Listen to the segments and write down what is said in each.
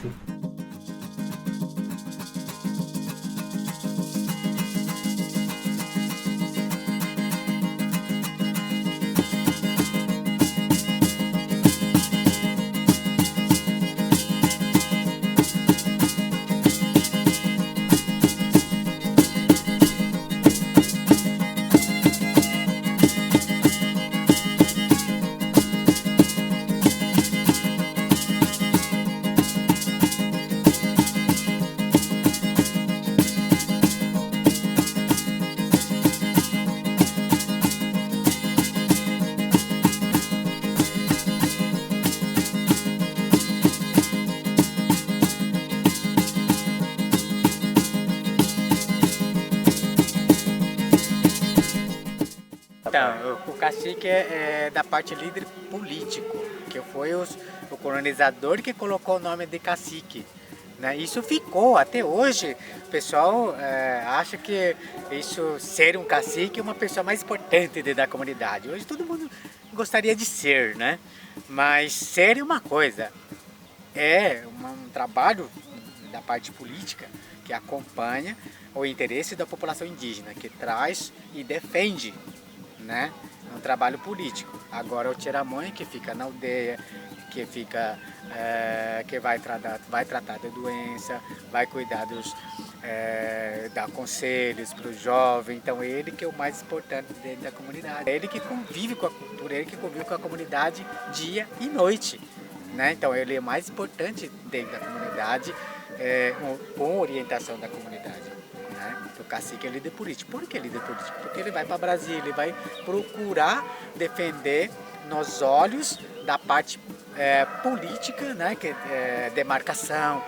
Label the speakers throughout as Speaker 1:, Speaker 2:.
Speaker 1: isso.
Speaker 2: Então, o cacique é da parte líder político, que foi o colonizador que colocou o nome de cacique. Né? Isso ficou até hoje. O pessoal acha que isso ser um cacique é uma pessoa mais importante dentro da comunidade. Hoje todo mundo gostaria de ser, né? Mas ser é uma coisa, um trabalho da parte política que acompanha o interesse da população indígena, que traz e defende, né? Um trabalho político. Agora o tiramonha que fica na aldeia, que vai tratar da doença, vai cuidar dar conselhos para o jovem. Então ele que é o mais importante dentro da comunidade. É ele que convive com a cultura, ele que convive com a comunidade dia e noite. Né? Então ele é mais importante dentro da comunidade, com orientação da comunidade. Né? O cacique é líder político. Por que líder político? Porque ele vai para Brasília, ele vai procurar defender nos olhos da parte política, né? Que é demarcação,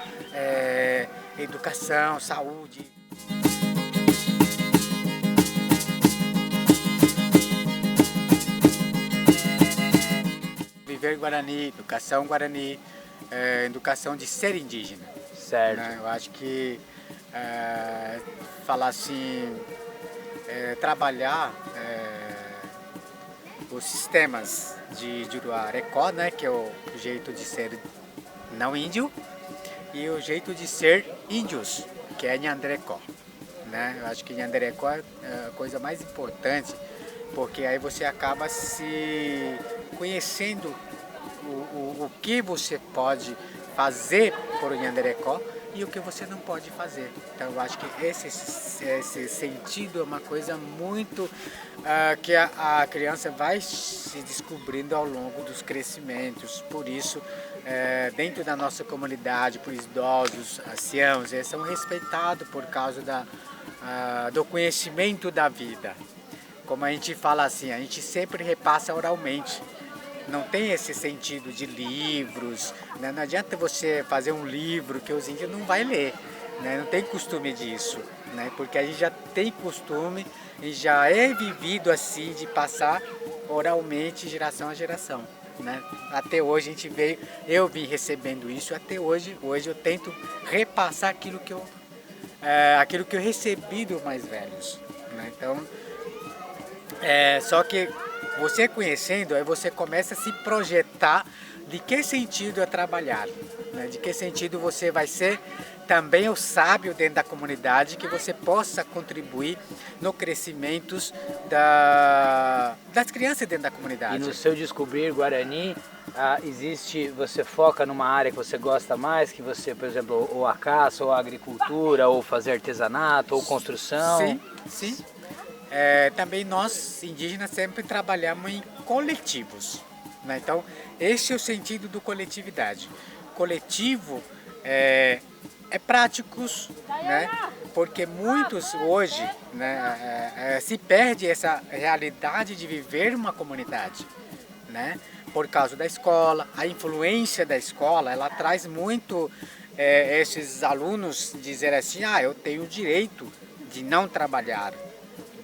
Speaker 2: educação, saúde. Viver Guarani, educação de ser indígena.
Speaker 1: Certo.
Speaker 2: Né? Eu acho que falar assim, trabalhar os sistemas de Juruá-Recó, né, que é o jeito de ser não índio, e o jeito de ser índios, que é Nhanderecó. Né? Eu acho que Nhanderecó é a coisa mais importante, porque aí você acaba se conhecendo o que você pode fazer por Nhanderecó e o que você não pode fazer. Então eu acho que esse sentido é uma coisa muito que a criança vai se descobrindo ao longo dos crescimentos. Por isso, dentro da nossa comunidade, por idosos, anciãos, eles são respeitados por causa do conhecimento da vida. Como a gente fala assim, a gente sempre repassa oralmente. Não tem esse sentido de livros, né? Não adianta você fazer um livro que os índios não vai ler, né? Não tem costume disso, né? Porque a gente já tem costume e já é vivido assim de passar oralmente geração a geração, né? Até hoje a gente eu vim recebendo isso, até hoje eu tento repassar aquilo que eu recebi dos mais velhos, né? Então, só que você conhecendo, aí você começa a se projetar de que sentido é trabalhar, né? De que sentido você vai ser também o sábio dentro da comunidade, que você possa contribuir no crescimento das crianças dentro da comunidade.
Speaker 1: E no seu descobrir Guarani, você foca numa área que você gosta mais, que você, por exemplo, ou a caça, ou a agricultura, ou fazer artesanato, ou construção?
Speaker 2: Sim, sim. Também nós, indígenas, sempre trabalhamos em coletivos. Né? Então, esse é o sentido do coletividade. Coletivo é práticos, né? Porque muitos hoje, né, se perde essa realidade de viver uma comunidade. Né? Por causa da escola, a influência da escola, ela traz muito esses alunos dizer assim, eu tenho o direito de não trabalhar.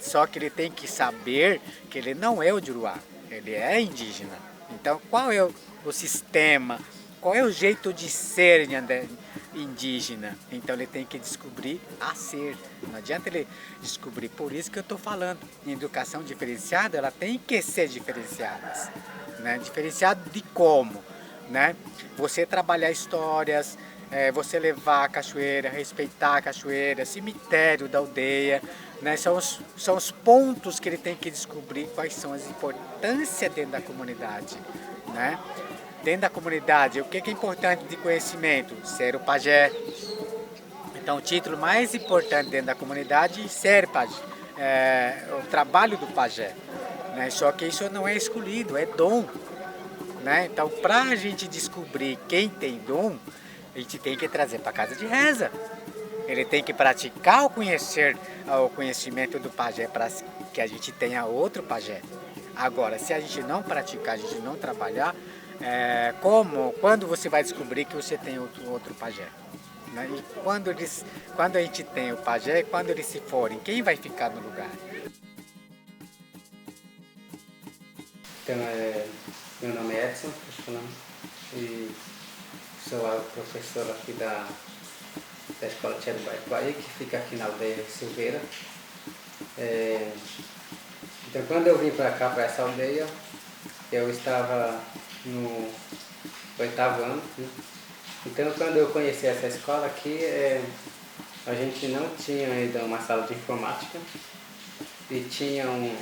Speaker 2: Só que ele tem que saber que ele não é o Juruá, ele é indígena. Então, qual é o sistema, qual é o jeito de ser indígena? Então, ele tem que descobrir a ser. Não adianta ele descobrir. Por isso que eu estou falando, em educação diferenciada, ela tem que ser diferenciada. Né? Diferenciado de como? Né? Você trabalhar histórias, você levar a cachoeira, respeitar a cachoeira, cemitério da aldeia, né? São os pontos que ele tem que descobrir quais são as importâncias dentro da comunidade, né? Dentro da comunidade, o que é importante de conhecimento? Ser o pajé. Então, o título mais importante dentro da comunidade é ser pajé, o trabalho do pajé, né? Só que isso não é escolhido, é dom, né? Então, para a gente descobrir quem tem dom, a gente tem que trazer para casa de reza. Ele tem que praticar o conhecimento do pajé para que a gente tenha outro pajé. Agora, se a gente não praticar, a gente não trabalhar, quando você vai descobrir que você tem outro pajé? Né? E quando a gente tem o pajé, quando eles se forem, quem vai ficar no lugar?
Speaker 3: Então, meu nome é Edson, e sou a professora aqui da Escola Tchelo Baiacuaí, que fica aqui na aldeia Silveira. Então, quando eu vim para cá, para essa aldeia, eu estava no 8º ano, né? Então, quando eu conheci essa escola aqui, a gente não tinha ainda uma sala de informática e tinha um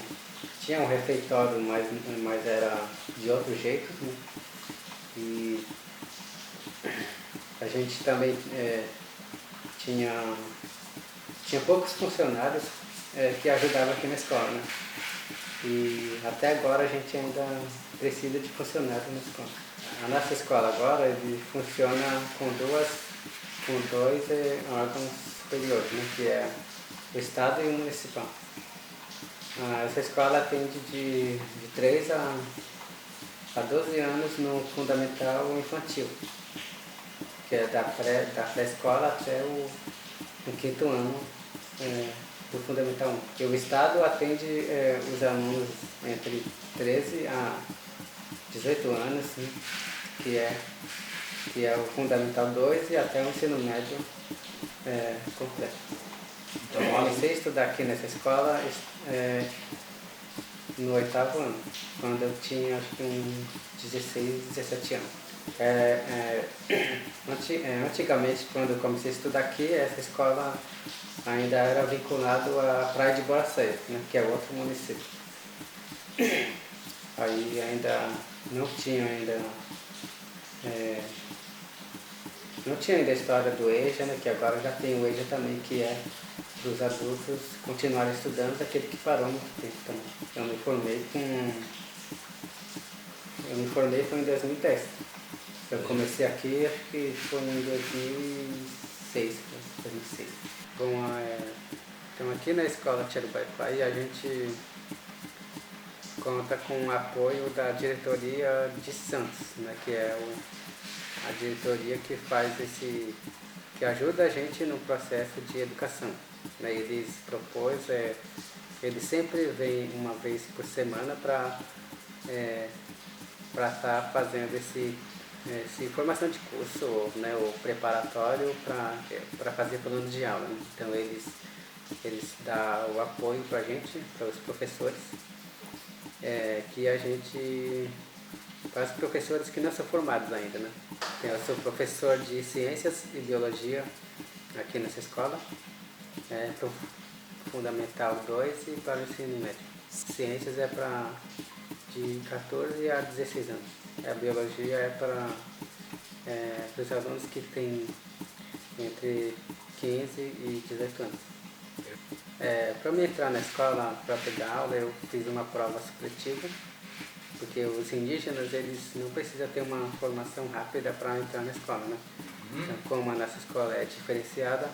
Speaker 3: refeitório, mas era de outro jeito, né? E a gente também tinha poucos funcionários que ajudavam aqui na escola, né? E até agora a gente ainda precisa de funcionários na escola. A nossa escola agora ele funciona com dois órgãos superiores, né? Que é o Estado e o Municipal. Essa escola atende de 3 a 12 anos no fundamental infantil, que é da pré-escola até o 5º ano do Fundamental 1. Porque o Estado atende os alunos entre 13 a 18 anos, né? que é o Fundamental 2 e até o ensino médio completo. Então, eu comecei a estudar aqui nessa escola no 8º ano, quando eu tinha acho que uns 16, 17 anos. Antigamente, quando eu comecei a estudar aqui, essa escola ainda era vinculada à Praia de Boracéia, né, que é outro município. Aí ainda não tinha a história do EJA, né, que agora já tem o EJA também, que é dos adultos continuarem estudando, aquele que parou muito tempo também. Eu me formei foi em 2010. Eu comecei aqui, acho que foi em 2006. Bom, então aqui na Escola Tchelo Baiacuaí a gente conta com o apoio da diretoria de Santos, né, que é a diretoria que que ajuda a gente no processo de educação. Né? Eles sempre vêm uma vez por semana para estar fazendo essa formação de curso, né, ou preparatório para fazer plano de aula. Né? Então eles dão o apoio para a gente, para os professores, que a gente, para os professores que não são formados ainda. Né? Então, eu sou professor de Ciências e Biologia aqui nessa escola, para o Fundamental 2 e para o ensino médio. Ciências é para de 14 a 16 anos. A biologia é para os alunos que têm entre 15 e 18 anos. Para eu entrar na escola, para pegar aula, eu fiz uma prova supletiva, porque os indígenas eles não precisam ter uma formação rápida para entrar na escola, né? Então, como a nossa escola é diferenciada,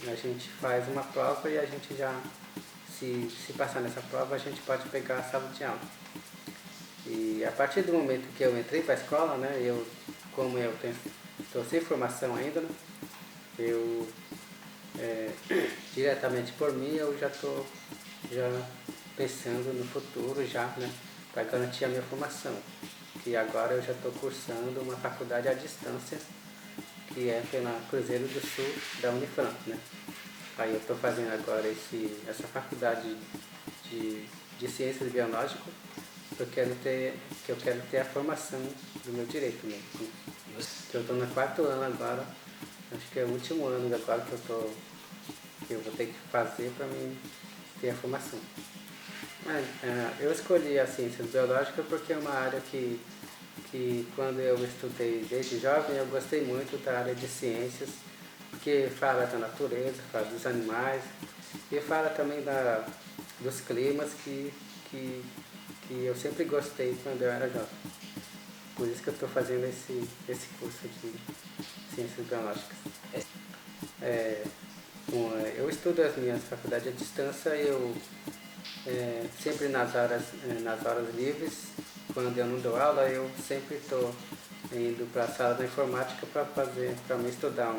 Speaker 3: a gente faz uma prova e a gente já, se passar nessa prova, a gente pode pegar a sala de aula. E a partir do momento que eu entrei para a escola, né, como eu estou sem formação ainda, né, eu diretamente por mim eu já estou pensando no futuro já, né, para garantir a minha formação. Que agora eu já estou cursando uma faculdade à distância, que é pela Cruzeiro do Sul da Unifran, né. Aí eu estou fazendo agora essa faculdade de Ciências Biológicas, porque eu quero ter a formação do meu direito mesmo. Eu estou no 4º ano agora acho que é o último ano agora que eu vou ter que fazer para mim ter a formação. Mas, eu escolhi a ciências biológicas porque é uma área que quando eu estudei desde jovem eu gostei muito da área de ciências, porque fala da natureza, fala dos animais e fala também dos climas que eu sempre gostei quando eu era jovem. Por isso que eu estou fazendo esse curso de ciências biológicas. Eu estudo as minhas faculdades à distância, eu sempre nas horas livres, quando eu não dou aula, eu sempre estou indo para a sala da informática para me estudar,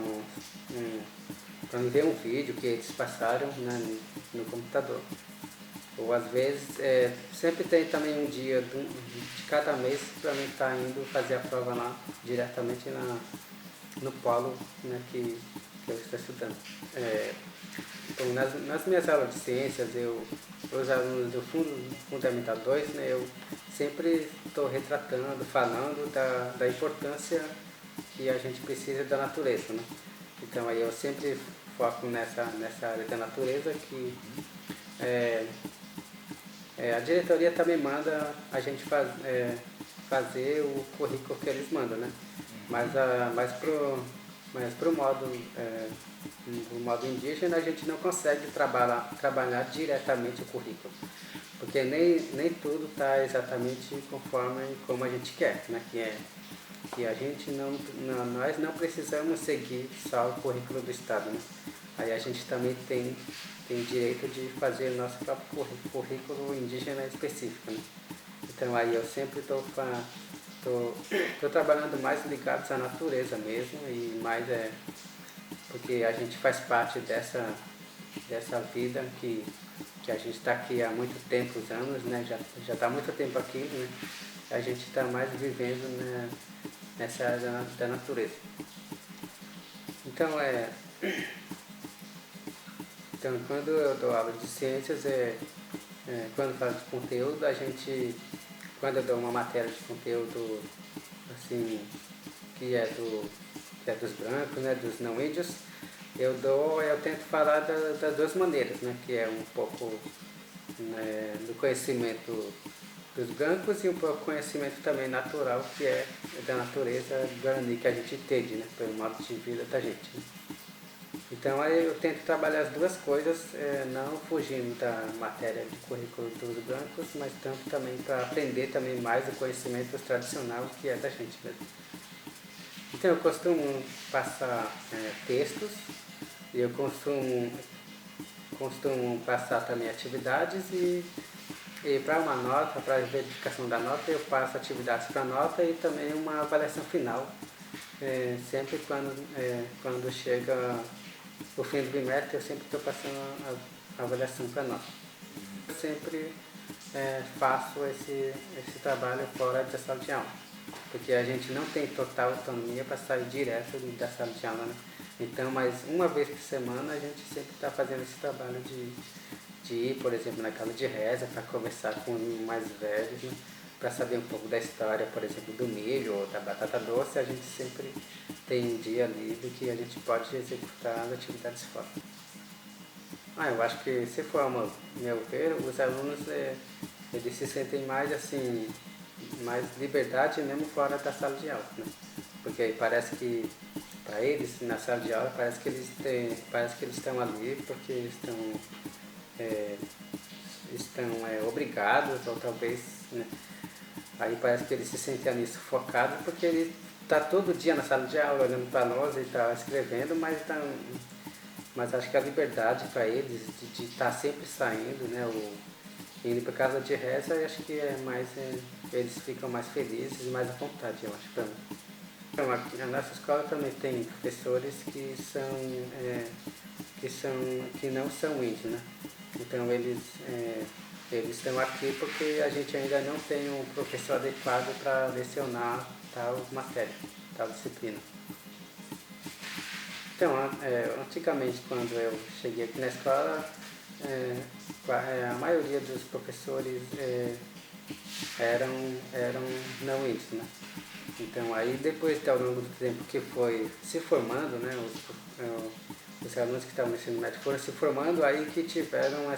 Speaker 3: para me ver um vídeo que eles passaram, né, no computador. Ou às vezes, sempre tem também um dia de cada mês para mim estar indo fazer a prova lá diretamente no polo, né, que eu estou estudando. Então, nas minhas aulas de ciências, os alunos do Fundamental 2, né, eu sempre estou retratando, falando da importância que a gente precisa da natureza, né? Então aí eu sempre foco nessa área da natureza que a diretoria também manda a gente fazer o currículo que eles mandam, né? Mas pro modo indígena a gente não consegue trabalhar diretamente o currículo, porque nem tudo está exatamente conforme como a gente quer, né? Que a gente nós não precisamos seguir só o currículo do Estado, né? Aí a gente também tem direito de fazer o nosso próprio currículo indígena específico, né? Então aí eu sempre estou trabalhando mais ligados à natureza mesmo, e mais porque a gente faz parte dessa vida que a gente está aqui há muito tempo, anos, né? Já está há muito tempo aqui, né? A gente está mais vivendo, né, nessa área da natureza. Então, quando eu dou aula de ciências, quando eu falo de conteúdo, quando eu dou uma matéria de conteúdo, assim, que é dos brancos, né, dos não índios, eu tento falar das duas maneiras, né, que é um pouco, né, do conhecimento dos brancos e um pouco conhecimento também natural, que é da natureza guarani que a gente entende, né, pelo modo de vida da gente, né? Então aí eu tento trabalhar as duas coisas, não fugindo da matéria de currículo dos brancos, mas tanto também para aprender também mais o conhecimento tradicional que é da gente mesmo. Então eu costumo passar textos, e eu costumo passar também atividades e para uma nota, para a verificação da nota, eu passo atividades para nota e também uma avaliação final, sempre quando chega o fim do bimestre, eu sempre estou passando a avaliação para nota. Eu sempre faço esse trabalho fora da sala de aula, porque a gente não tem total autonomia para sair direto da sala de aula, né? Então, mas uma vez por semana a gente sempre está fazendo esse trabalho de ir, por exemplo, na casa de reza para conversar com os mais velhos, né? Para saber um pouco da história, por exemplo, do milho ou da batata doce. A gente sempre tem um dia livre que a gente pode executar as atividades fora. Eu acho que, se for meu ver, os alunos eles se sentem mais assim, mais liberdade mesmo fora da sala de aula, né? Porque aí parece que para eles na sala de aula parece que eles estão ali porque estão obrigados, ou talvez, né? Aí parece que eles se sentem ali sufocados porque ele está todo dia na sala de aula olhando para nós e está escrevendo, mas acho que a liberdade para eles de estar sempre saindo, né, indo para casa de reza, eu acho que eles ficam mais felizes e mais à vontade, eu acho, para mim. Então, aqui na nossa escola também tem professores que não são índios, né? Então eles estão aqui porque a gente ainda não tem um professor adequado para lecionar tal matéria, tal disciplina. Então, antigamente, quando eu cheguei aqui na escola, a maioria dos professores eram não índios, né? Então aí depois, ao longo do tempo que foi se formando, né, os alunos que estavam no ensino médio foram se formando, aí que tiveram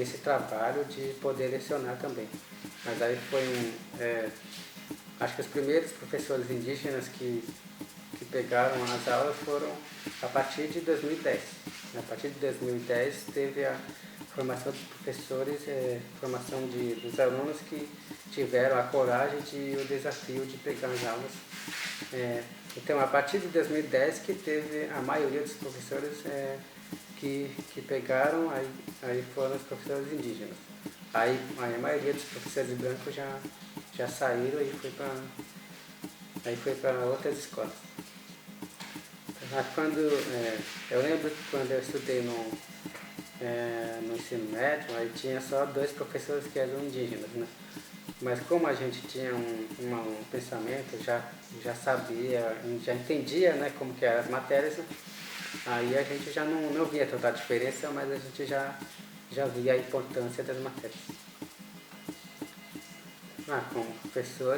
Speaker 3: esse trabalho de poder lecionar também. Mas aí acho que os primeiros professores indígenas que pegaram as aulas foram a partir de 2010. A partir de 2010 teve a formação dos professores, formação dos alunos que tiveram a coragem o desafio de pegar as aulas. Então, a partir de 2010 que teve a maioria dos professores que pegaram, aí foram os professores indígenas. Aí a maioria dos professores brancos já saíram e foi para outras escolas. Eu lembro que quando eu estudei no ensino médio, aí tinha só 2 professores que eram indígenas, né? Mas como a gente tinha um pensamento, já sabia, já entendia, né, como que eram as matérias, né? Aí a gente já não via tanta diferença, mas a gente já via a importância das matérias. Como professor,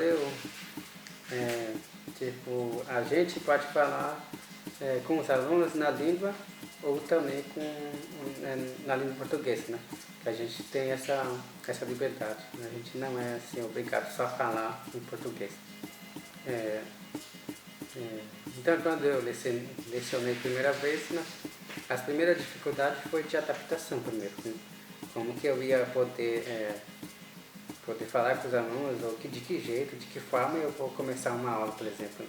Speaker 3: a gente pode falar com os alunos na língua ou também na língua portuguesa, né? Que a gente tem essa liberdade, né? A gente não é assim, obrigado só a falar em português. Então, quando eu lecionei a primeira vez, né, as primeiras dificuldades foi de adaptação primeiro, né? Como que eu ia poder falar com os alunos, ou de que jeito, de que forma eu vou começar uma aula, por exemplo.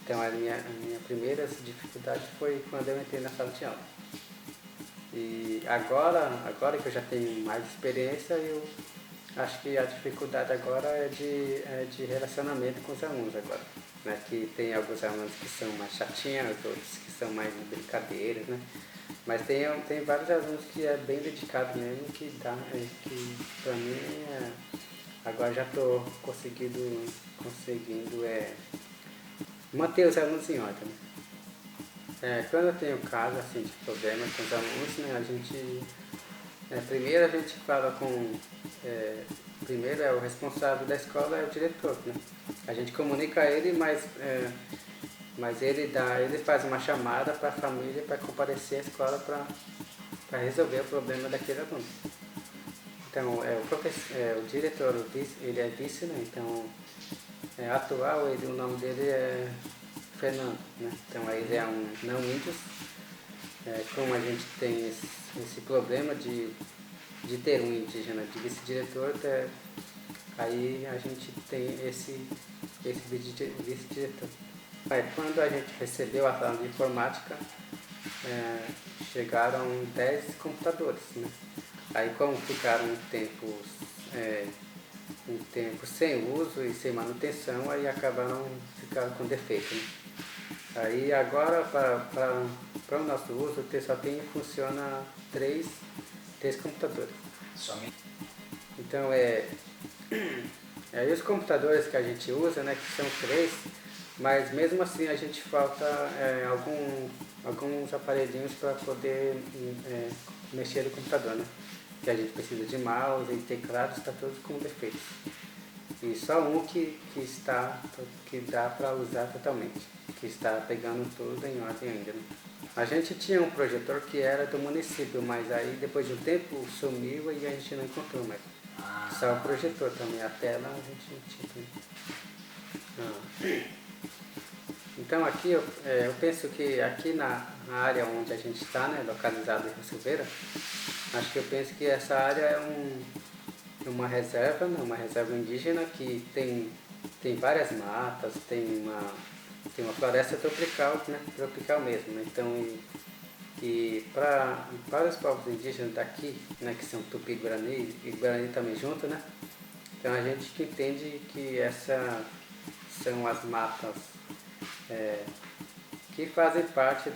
Speaker 3: Então, a minha primeira dificuldade foi quando eu entrei na sala de aula. E agora que eu já tenho mais experiência, eu acho que a dificuldade agora é de relacionamento com os alunos agora, né? Que tem alguns alunos que são mais chatinhos, outros que são mais brincadeiras, né? Mas tem vários alunos que é bem dedicado mesmo, que para mim agora já estou conseguindo manter os alunos em ordem, né? Quando eu tenho caso assim, de problemas com os alunos, né, primeiro a gente fala primeiro o responsável da escola é o diretor, né? A gente comunica a ele, mas ele faz uma chamada para a família para comparecer à escola para resolver o problema daquele aluno. Então, o diretor, ele é vice, né? Então, atual, o nome dele é Fernando, né? Então, aí ele é um não índio. Como a gente tem esse problema de ter um indígena de vice-diretor, aí a gente tem esse vice-diretor. Quando a gente recebeu a sala de informática, chegaram 10 computadores, né? Aí como ficaram um tempo sem uso e sem manutenção, aí ficaram com defeito, né? Aí agora para o nosso uso só funciona 3 computadores.
Speaker 1: Somente?
Speaker 3: Então aí os computadores que a gente usa, né, que são 3, mas mesmo assim a gente falta alguns aparelhinhos para poder mexer no computador, né? Que a gente precisa de mouse e teclado, está todos com defeitos. E só um que dá para usar totalmente, que está pegando tudo em ordem ainda, né? A gente tinha um projetor que era do município, mas aí depois de um tempo sumiu e a gente não encontrou mais. Só o projetor também, a tela a gente não tinha. Então aqui eu penso que aqui na área onde a gente está, né, localizado em Rio Silveira, acho que eu penso que essa área é uma reserva, né, uma reserva indígena que tem várias matas, tem uma floresta tropical, né, tropical mesmo, né? Então e para os povos indígenas daqui, né, que são Tupi-Guarani e Guarani também junto, né? Então a gente entende que essas são as matas que fazem parte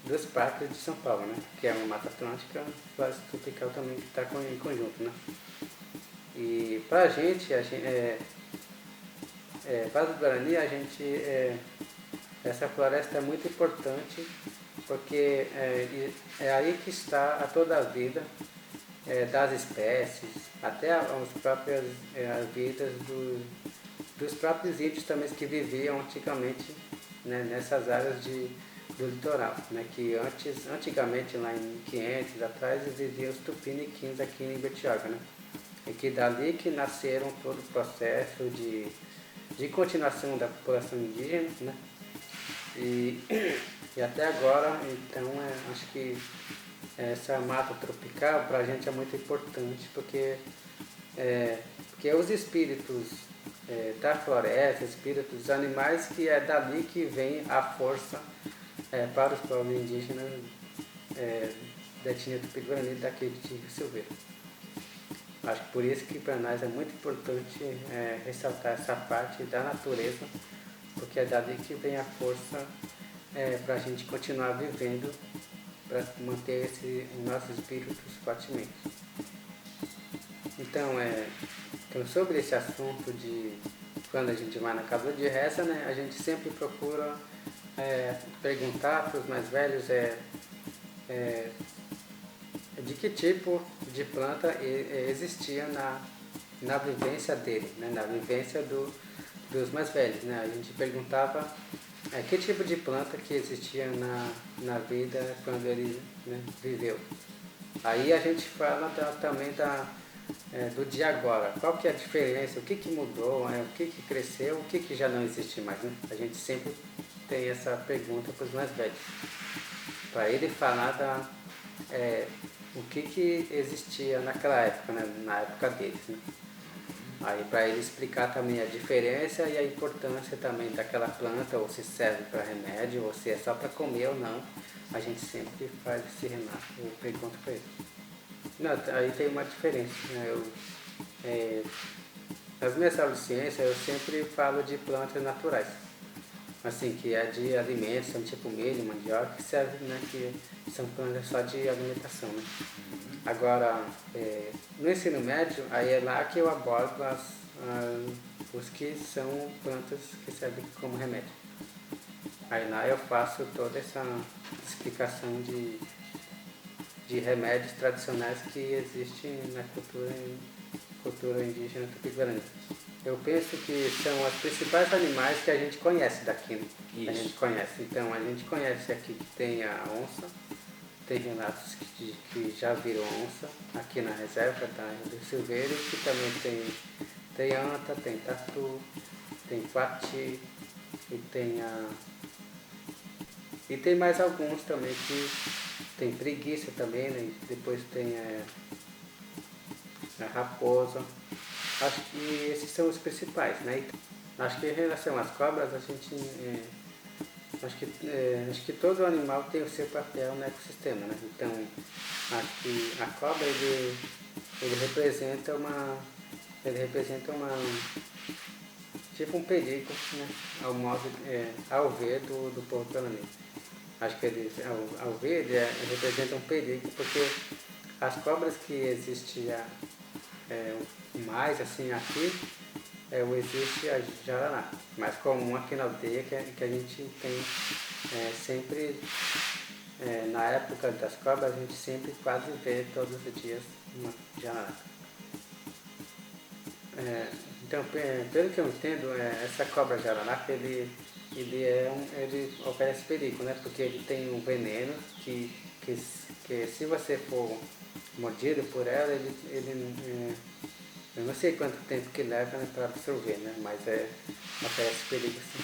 Speaker 3: dos parques de São Paulo, né? Que é uma Mata Atlântica, floresta tropical também que está em conjunto, né? E para a gente para os Guarani, essa floresta é muito importante porque é aí que está toda a vida das espécies, até as próprias vidas dos próprios índios também que viviam antigamente, né, nessas áreas do litoral, né, que antigamente, lá em 500 atrás, viviam os tupiniquins aqui em Betioga, né, e que dali que nasceram todo o processo de continuação da população indígena, né, e até agora, então, acho que essa mata tropical para a gente é muito importante, porque os espíritos da floresta, espíritos dos animais, que é dali que vem a força para os povos indígenas da etnia Tupi-Guarani daqui de Rio Silveira. Acho que por isso que para nós é muito importante ressaltar essa parte da natureza, porque é dali que vem a força para a gente continuar vivendo, para manter os nossos espíritos fortemente. Então, sobre esse assunto de quando a gente vai na casa de reza, né, a gente sempre procura perguntar para os mais velhos de que tipo de planta existia na vivência dele, né, na vivência dos mais velhos. Né? A gente perguntava que tipo de planta que existia na vida quando ele, né, viveu. Aí a gente fala também do dia agora. Qual que é a diferença, o que mudou, o que cresceu, o que já não existe mais. Né? A gente sempre tem essa pergunta para os mais velhos. Para ele falar o que existia naquela época, né? Na época deles. Né? Aí para ele explicar também a diferença e a importância também daquela planta, ou se serve para remédio, ou se é só para comer ou não, a gente sempre faz esse renato, eu pergunto para ele. Não, aí tem uma diferença, né? Nas minhas aulas de ciência eu sempre falo de plantas naturais, assim, que é de alimentos, são tipo milho, mandioca, que serve, né, que são plantas só de alimentação, né? Agora, no ensino médio, aí é lá que eu abordo os que são plantas que servem como remédio. Aí lá eu faço toda essa explicação de remédios tradicionais que existem na cultura indígena Tupi-Guarani. Eu penso que são os principais animais que a gente conhece daqui, né? Isso. A gente conhece. Então, a gente conhece aqui que tem a onça, tem relatos que já viram onça aqui na reserva do Silveira, que também tem anta, tem tatu, tem quati, e tem mais alguns também que tem preguiça também, né? Depois tem a raposa. Acho que esses são os principais, né? Acho que em relação às cobras, a gente acho que todo animal tem o seu papel no ecossistema, né? Então, acho que a cobra ele representa uma tipo um perigo, né? Ao ver do povo guarani. Acho que ao ver ele representa um perigo, porque as cobras que existiam mais assim aqui, existe a jararaca, mais comum aqui na aldeia, que a gente tem sempre, na época das cobras, a gente sempre quase vê todos os dias uma jararaca. Então, pelo que eu entendo, essa cobra jararaca, ele oferece perigo, né? Porque ele tem um veneno que se você for mordido por ela, eu não sei quanto tempo que leva, né, para absorver, né? Mas oferece perigo sim.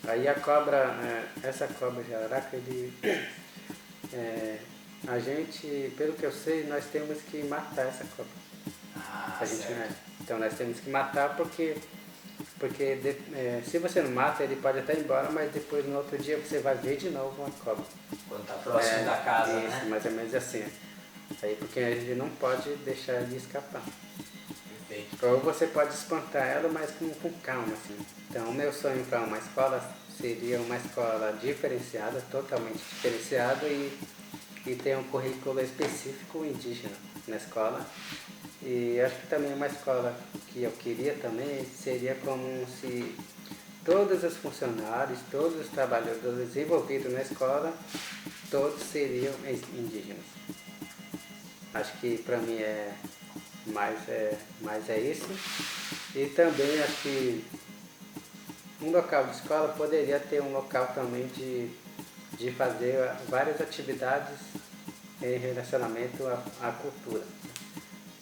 Speaker 3: Aí a cobra, essa cobra jararaca, a gente, pelo que eu sei, nós temos que matar essa cobra. Então nós temos que matar porque se você não mata, ele pode até ir embora, mas depois no outro dia você vai ver de novo uma cobra.
Speaker 1: Quando está próximo da casa,
Speaker 3: isso,
Speaker 1: né?
Speaker 3: Mais ou menos assim. Aí porque a gente não pode deixar ele escapar. Perfeito. Ou você pode espantar ela, mas com calma, assim. Então o meu sonho para uma escola seria uma escola diferenciada, totalmente diferenciada e ter um currículo específico indígena na escola. E acho que também uma escola que eu queria também seria como se todos os funcionários, todos os trabalhadores envolvidos na escola, todos seriam indígenas. Acho que para mim mais é isso. E também acho que um local de escola poderia ter um local também de fazer várias atividades em relacionamento à cultura.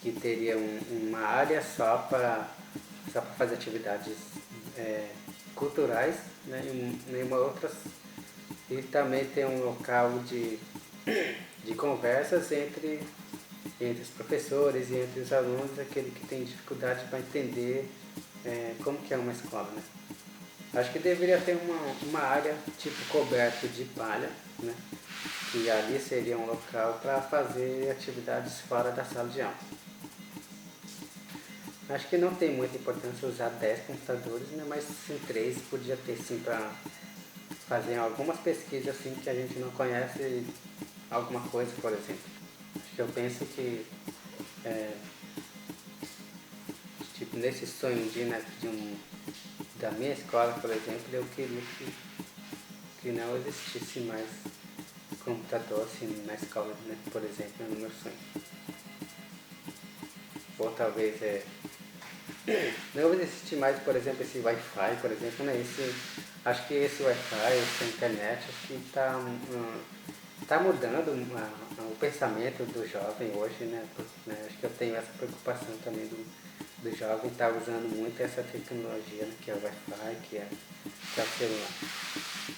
Speaker 3: Que teria uma área só para fazer atividades culturais, né, e uma outras. E também tem um local de conversas entre os professores e entre os alunos, aquele que tem dificuldade para entender como que é uma escola, né? Acho que deveria ter uma área tipo coberto de palha, né? Que ali seria um local para fazer atividades fora da sala de aula. Acho que não tem muita importância usar 10 computadores, né? Mas sim 3 podia ter sim para fazer algumas pesquisas assim que a gente não conhece alguma coisa, por exemplo. Acho que eu penso que tipo, nesse sonho da minha escola, por exemplo, eu queria que não existisse mais computador assim, na escola, né? Por exemplo, no meu sonho. Ou talvez não existe mais, por exemplo, esse Wi-Fi, por exemplo, né? Acho que esse Wi-Fi, essa internet, acho que está mudando o pensamento do jovem hoje, né? Acho que eu tenho essa preocupação também do jovem estar usando muito essa tecnologia, né? Que é o Wi-Fi, que é o celular.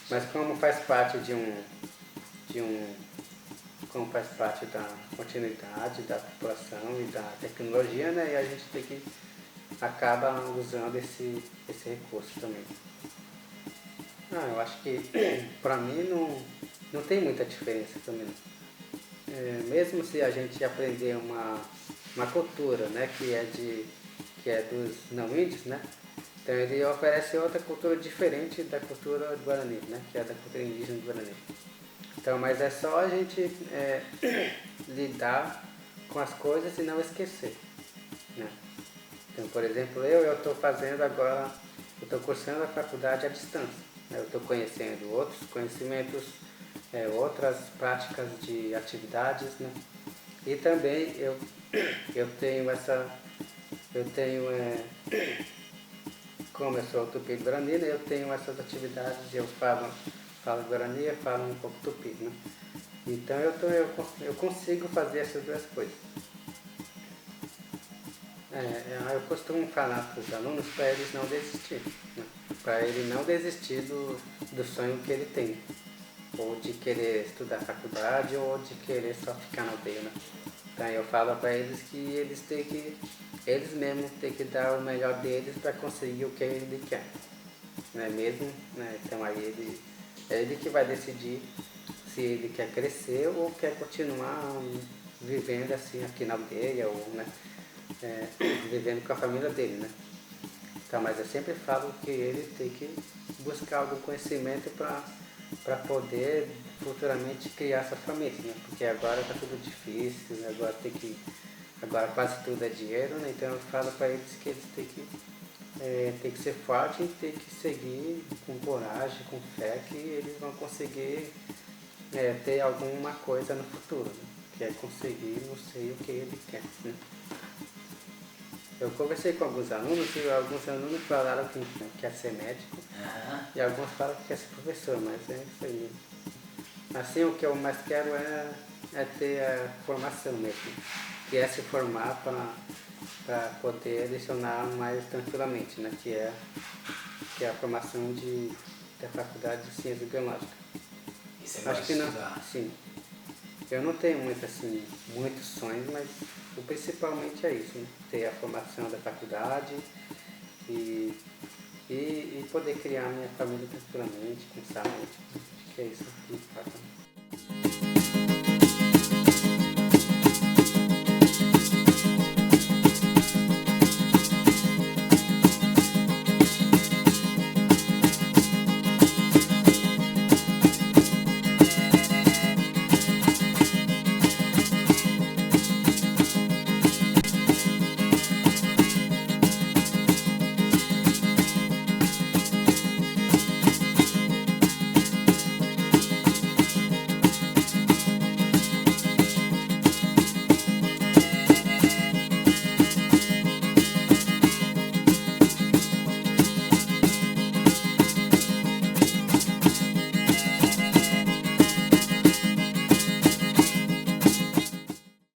Speaker 3: Mas como faz parte como faz parte da continuidade da população e da tecnologia, né? E a gente tem que acaba usando esse recurso também. Eu acho que para mim não tem muita diferença também. Mesmo se a gente aprender uma cultura, né, que é dos não índios, né? Então ele oferece outra cultura diferente da cultura do Guarani, né, que é da cultura indígena do Guarani. Então, mas é só a gente lidar com as coisas e não esquecer, né? Então, por exemplo, eu estou fazendo agora, eu estou cursando a faculdade à distância, né? Eu estou conhecendo outros conhecimentos, outras práticas de atividades, né? E também eu tenho como eu sou tupi-guarani, né? Eu tenho essas atividades, eu falo Guarani, eu falo um pouco tupi, né? Então eu consigo fazer essas duas coisas. Eu costumo falar para os alunos para eles não desistirem, né? Para ele não desistir do sonho que ele tem, ou de querer estudar faculdade, ou de querer só ficar na aldeia, né? Então eu falo para eles que eles mesmos têm que dar o melhor deles para conseguir o que ele quer, né? Mesmo, né? Então aí é ele que vai decidir se ele quer crescer ou quer continuar vivendo assim aqui na aldeia, ou, né? Vivendo com a família dele, né? Então, mas eu sempre falo que ele tem que buscar algum conhecimento para poder futuramente criar essa família, né? Porque agora está tudo difícil, né? Agora quase tudo é dinheiro, né? Então eu falo para eles que eles têm que ser fortes e têm que seguir com coragem, com fé, que eles vão conseguir ter alguma coisa no futuro, né? Que é conseguir, não sei o que ele quer, né? Eu conversei com alguns alunos e alguns alunos falaram que quer ser médico, e alguns falam que quer ser professor, mas é isso aí. Assim, o que eu mais quero é ter a formação mesmo, que é se formar para poder lecionar mais tranquilamente, né? Que é a formação da Faculdade de Ciências Biológicas.
Speaker 1: E você
Speaker 3: Acho
Speaker 1: gosta
Speaker 3: que
Speaker 1: de
Speaker 3: não,
Speaker 1: estudar?
Speaker 3: sim. Eu não tenho muitos sonhos, mas o principalmente é isso, né? Ter a formação da faculdade e poder criar minha família tranquilamente, com saúde. Acho que é isso que importa.